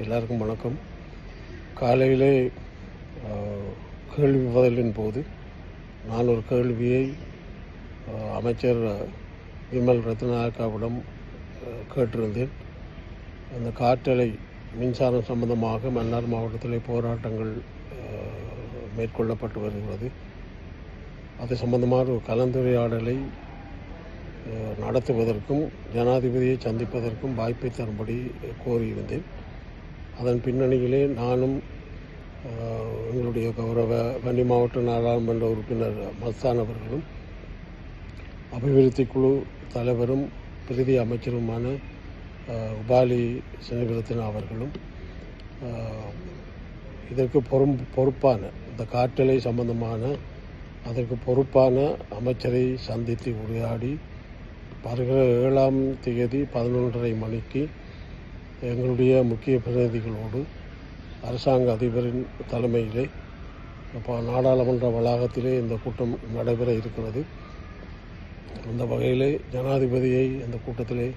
எல்லாருக்கும் வணக்கம். காலையிலே கேள்வி பதிலின் போது நான் ஒரு கேள்வியை அமைச்சர் விமல் ரத்நாயக்காவிடம் கேட்டிருந்தேன். அந்த காற்றலை மின்சாரம் சம்பந்தமாக மன்னார் மாவட்டத்திலே போராட்டங்கள் மேற்கொள்ளப்பட்டு வருகிறது. அது சம்பந்தமான ஒரு கலந்துரையாடலை நடத்துவதற்கும் ஜனாதிபதியை சந்திப்பதற்கும் வாய்ப்பை தரும்படி கோரியிருந்தேன். அதன் பின்னணியிலே நானும் எங்களுடைய கௌரவ வன்னி மாவட்ட நாடாளுமன்ற உறுப்பினர் மஸ்தான் அவர்களும் அபிவிருத்தி குழு தலைவரும் பிரதி அமைச்சருமான உபாலி சினவிரத்தின அவர்களும் இதற்கு பொறுப்பான இந்த காற்றலை சம்பந்தமான அதற்கு பொறுப்பான அமைச்சரை சந்தித்து உரையாடி வருகிற 7ஆம் தேதி 11:30 மணிக்கு எங்களுடைய முக்கிய பிரதிநிதிகளோடு அரசாங்க அதிபரின் தலைமையிலே நாடாளுமன்ற வளாகத்திலே இந்த கூட்டம் நடைபெற இருக்கிறது. அந்த வகையிலே ஜனாதிபதியை அந்த கூட்டத்திலே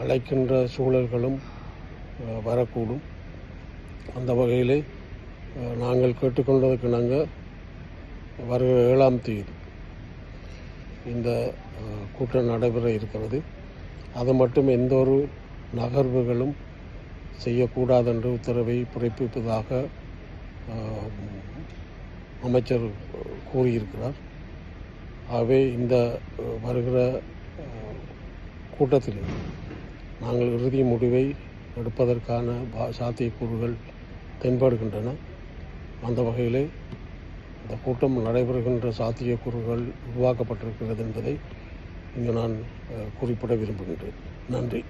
அழைக்கின்ற சூழல்களும் வரக்கூடும். அந்த வகையிலே நாங்கள் கேட்டுக்கொண்டதற்கு நாங்கள் வருகிற 7ஆம் தேதி இந்த கூட்டம் நடைபெற இருக்கிறது. அது மட்டும் எந்த ஒரு நகர்வுகளும் செய்யக்கூடாது என்று உத்தரவை பிறப்பிப்பதாக அமைச்சர் கூறியிருக்கிறார். ஆகவே இந்த வருகிற கூட்டத்தில் நாங்கள் இறுதி முடிவை எடுப்பதற்கான சாத்தியக்கூறுகள் தென்படுகின்றன. அந்த வகையிலே இந்த கூட்டம் நடைபெறுகின்ற சாத்தியக்கூறுகள் உருவாக்கப்பட்டிருக்கிறது என்பதை இங்கு நான் குறிப்பிட விரும்புகின்றேன். நன்றி.